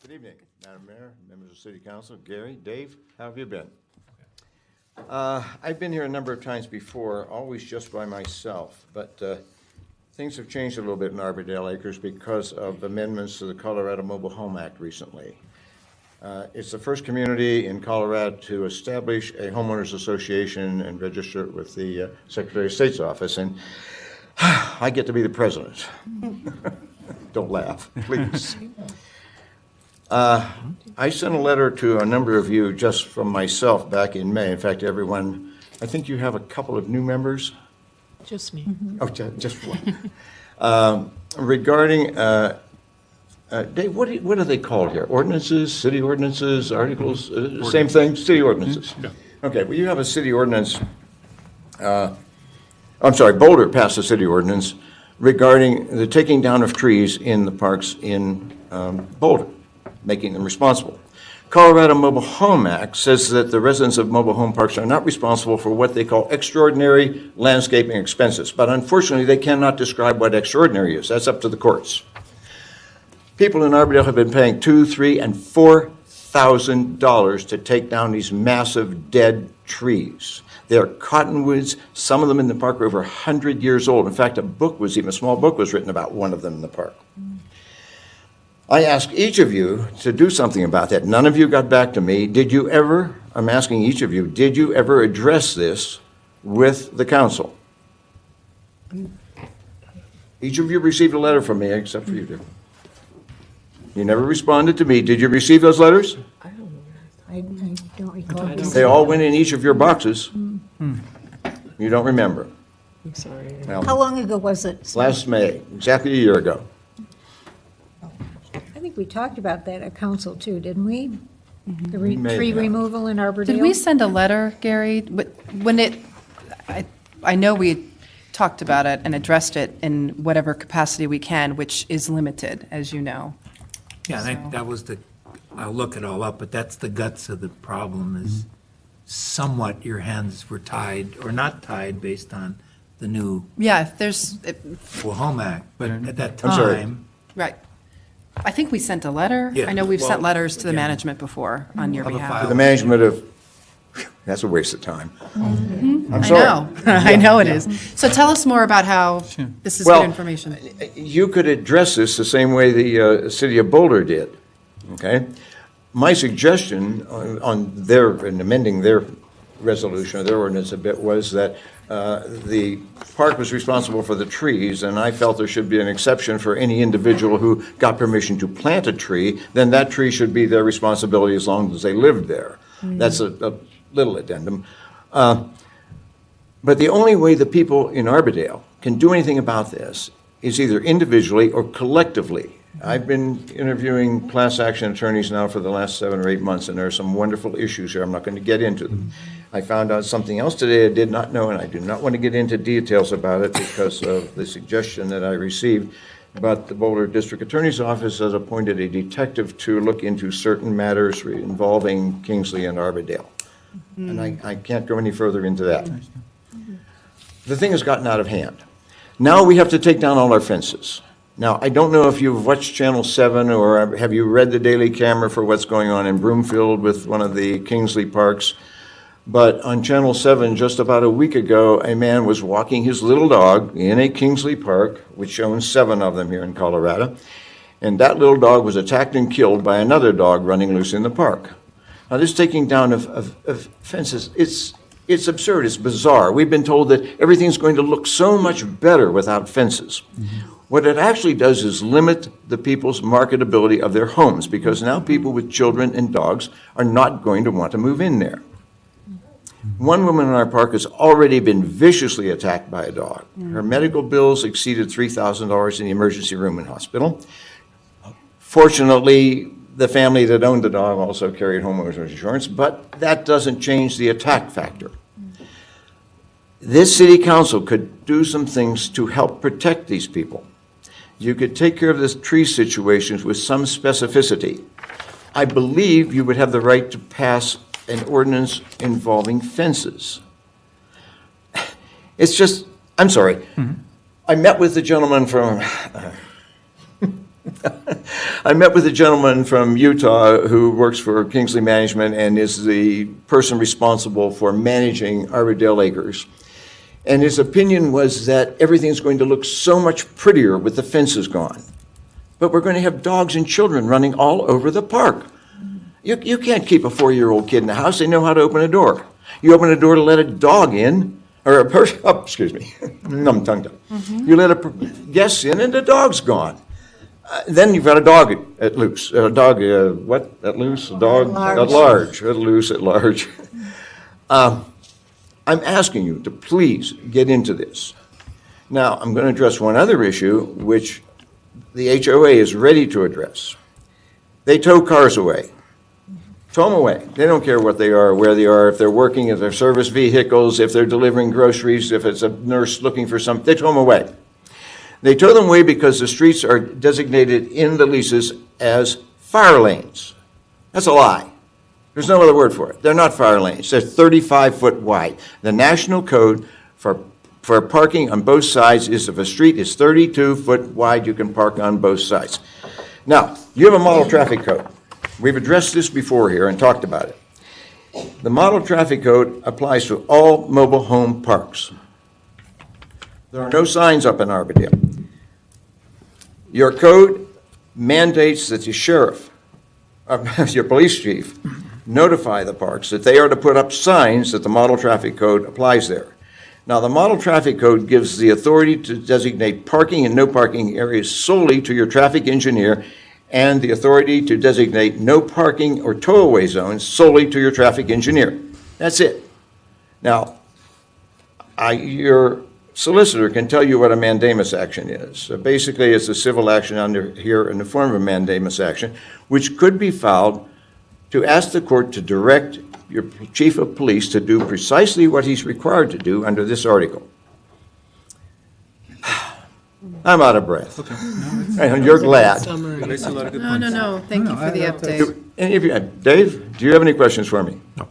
Good evening, Madam Mayor, members of City Council, Gary, Dave, how have you been? I've been here a number of times before, always just by myself, but things have changed a little bit in Arbordale Acres because of amendments to the Colorado Mobile Home Act recently. It's the first community in Colorado to establish a homeowners association and register it with the Secretary of State's office, and I get to be the president. Don't laugh, please. I sent a letter to a number of you just from myself back in May. In fact, everyone, I think you have a couple of new members. Just me. Oh, just one. Regarding, Dave, what are they called here? Ordinances, city ordinances, articles, same thing, city ordinances? Yeah. Okay, well, you have a city ordinance, I'm sorry, Boulder passed a city ordinance regarding the taking down of trees in the parks in Boulder, making them responsible. Colorado Mobile Home Act says that the residents of mobile home parks are not responsible for what they call extraordinary landscaping expenses, but unfortunately they cannot describe what extraordinary is. That's up to the courts. People in Arbordale have been paying $2,000, $3,000, and $4,000 to take down these massive dead trees. They're cottonwoods. Some of them in the park are over 100 years old. In fact, a small book was written about one of them in the park. I asked each of you to do something about that. None of you got back to me. Did you ever, I'm asking each of you, did you ever address this with the council? Each of you received a letter from me, except for you two. You never responded to me. Did you receive those letters? I don't know. I don't recall. They all went in each of your boxes. You don't remember. I'm sorry. Well, How long ago was it? last May, exactly a year ago. I think we talked about that at council too, didn't we? The We may tree have. removal in Arbordale? Did we send a letter, Gary? I know we talked about it and addressed it in whatever capacity we can, which is limited, as you know. Yeah, I think that was I'll look it all up, but that's the guts of the problem is somewhat your hands were tied or not tied based on the new Yeah, if there's, Home Act. But at that I'm sorry. time, right. I think we sent a letter. Yeah, I know we've sent well, letters to the again, management before on your Of a behalf. file. The management of, that's a waste of time. I'm I sorry. know, I know it is. So tell us more about how this is Well, good information. You could address this the same way the city of Boulder did, okay? My suggestion in amending their resolution or their ordinance a bit was that the park was responsible for the trees, and I felt there should be an exception for any individual who got permission to plant a tree, then that tree should be their responsibility as long as they lived there. That's a little addendum. But the only way the people in Arbordale can do anything about this is either individually or collectively. I've been interviewing class action attorneys now for the last 7 or 8 months, and there are some wonderful issues here. I'm not going to get into them. I found out something else today I did not know, and I do not want to get into details about it because of the suggestion that I received. But the Boulder District Attorney's Office has appointed a detective to look into certain matters involving Kingsley and Arbordale. And I can't go any further into that. The thing has gotten out of hand. Now we have to take down all our fences. Now, I don't know if you've watched Channel 7 or have you read the Daily Camera for what's going on in Broomfield with one of the Kingsley parks. But on Channel 7, just about a week ago, a man was walking his little dog in a Kingsley park, which owns 7 of them here in Colorado. And that little dog was attacked and killed by another dog running loose in the park. Now, this taking down of fences, it's absurd, it's bizarre. We've been told that everything's going to look so much better without fences. What it actually does is limit the people's marketability of their homes, because now people with children and dogs are not going to want to move in there. One woman in our park has already been viciously attacked by a dog. Her medical bills exceeded $3,000 in the emergency room and hospital. Fortunately, the family that owned the dog also carried homeowners insurance, but that doesn't change the attack factor. This city council could do some things to help protect these people. You could take care of the tree situations with some specificity. I believe you would have the right to pass an ordinance involving fences. It's just, I'm sorry. I met with the gentleman from I met with a gentleman from Utah who works for Kingsley Management and is the person responsible for managing Arbordale Acres. And his opinion was that everything's going to look so much prettier with the fences gone. But we're going to have dogs and children running all over the park. You can't keep a 4-year-old kid in the house. They know how to open a door. You open a door to let a dog in, or a person, oh, excuse me, numb tongue. You let a guest in and the dog's gone. Then you've got a dog at loose. A dog, what, at loose? A dog at large. At loose, at large. I'm asking you to please get into this. Now, I'm going to address one other issue, which the HOA is ready to address. They tow cars away. Tow them away. They don't care what they are, where they are, if they're working, if they're service vehicles, if they're delivering groceries, if it's a nurse looking for something, they tow them away. They tow them away because the streets are designated in the leases as fire lanes. That's a lie. There's no other word for it. They're not fire lanes. They're 35-foot wide. The national code for parking on both sides is if a street is 32-foot wide, you can park on both sides. Now, you have a model traffic code. We've addressed this before here and talked about it. The model traffic code applies to all mobile home parks. There are no signs up in Arbordale. Your code mandates that the sheriff, your police chief, notify the parks that they are to put up signs that the model traffic code applies there. Now, the model traffic code gives the authority to designate parking and no parking areas solely to your traffic engineer and the authority to designate no parking or tow-away zones solely to your traffic engineer. That's it. Now, your solicitor can tell you what a mandamus action is. Basically, it's a civil action under here in the form of a mandamus action, which could be filed to ask the court to direct your chief of police to do precisely what he's required to do under this article. I'm out of breath. And you're glad. Summary. No, thank you for the update. Do any of you, Dave, do you have any questions for me? No.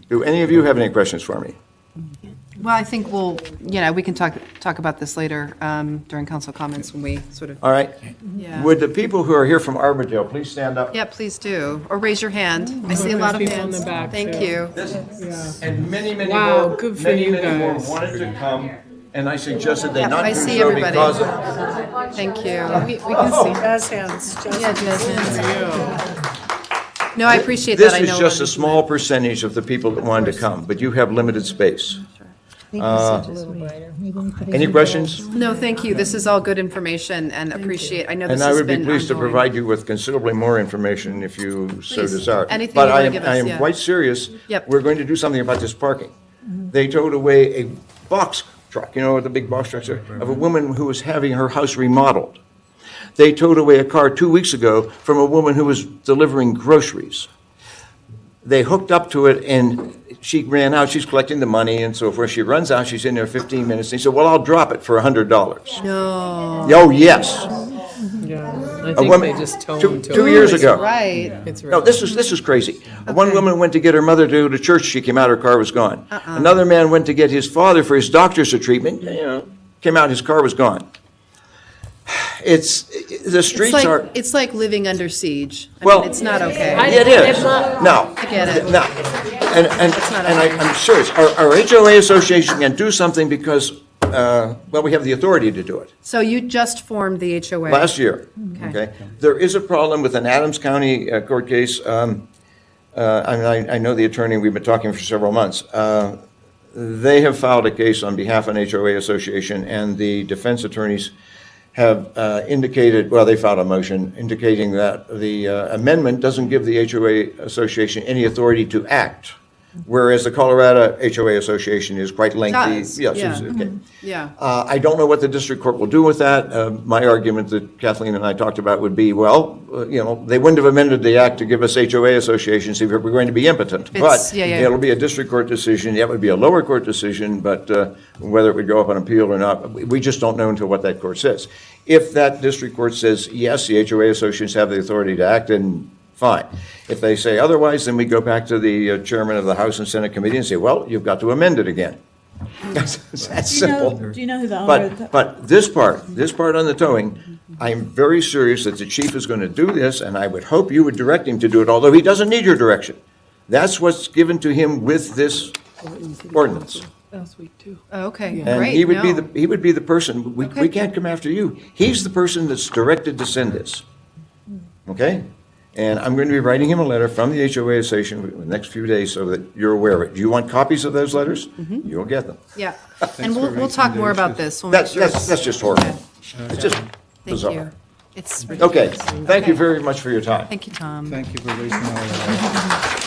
Do any of you have any questions for me? Well, I think we can talk about this later during council comments when we sort of. All right. Yeah. Would the people who are here from Arbordale please stand up? Yeah, please do. Or raise your hand. I see a lot of People in hands. the back, Thank too. you. And many Wow, more, good for many you more guys. wanted to come, and I suggested they Yeah, not I do see so everybody. because of. Thank you. We can see. Jazz hands. Yeah, jazz hands. No, I appreciate This that. I is know just a others- small percentage of the people that wanted to come, but you have limited space. Maybe it's a little brighter. Maybe we put it Any in questions? No, thank you. This is all good information and appreciate, I know this And I has would be been pleased to ongoing. provide you with considerably more information if you so Please. desire. Anything But you wanna I am, give I us, am yeah. quite serious. Yep. We're going to do something about this parking. They towed away a box truck, you know what the big box trucks are, of a woman who was having her house remodeled. They towed away a car 2 weeks ago from a woman who was delivering groceries. They hooked up to it and she ran out, she's collecting the money and so forth. She runs out, she's in there 15 minutes. They said, well, I'll drop it for $100. No. Oh, yes. Yeah, I A think woman, they just tell two them to. 2 years It's ago. right. It's No, right. this is crazy. One woman went to get her mother to go to church. She came out, her car was gone. Another man went to get his father for his doctor's treatment. You know, came out, his car was gone. The streets are. It's like living under siege. I Well, mean, it's not okay. It is. No. I get it. No. And I'm serious. Our HOA association can do something because, well, we have the authority to do it. So you just formed the HOA? Last year, Okay. okay? There is a problem with an Adams County court case. I know the attorney, we've been talking for several months. They have filed a case on behalf of an HOA association, and the defense attorneys have indicated, well, they filed a motion indicating that the amendment doesn't give the HOA association any authority to act, whereas the Colorado HOA Association is quite lengthy. Does, Yes, yeah. okay. Yeah. I don't know what the district court will do with that. My argument that Kathleen and I talked about would be, well, they wouldn't have amended the act to give us HOA associations if we're going to be impotent. But yeah. it'll be a district court decision. It would be a lower court decision, but whether it would go up on appeal or not, we just don't know until what that court says. If that district court says, yes, the HOA associations have the authority to act, then fine. If they say otherwise, then we go back to the chairman of the House and Senate committee and say, well, you've got to amend it again. That's simple. Do you know who the owner of the? But this part on the towing, I'm very serious that the chief is going to do this, and I would hope you would direct him to do it, although he doesn't need your direction. That's what's given to him with this ordinance. Last week, too. Oh, okay, And great, he would be no. he would be the person, we Okay. can't come after you. He's the person that's directed to send this. Okay? And I'm going to be writing him a letter from the HOA Association in the next few days so that you're aware of it. Do you want copies of those letters? You'll get them. Yeah, Thanks and for we'll talk raising more the about issues. this. We'll make sure it's- That's just horrible. Okay. It's just Thank bizarre. you. It's Okay, ridiculous. thank you Okay. very much for your time. Thank you, Tom. Thank you for raising all of that.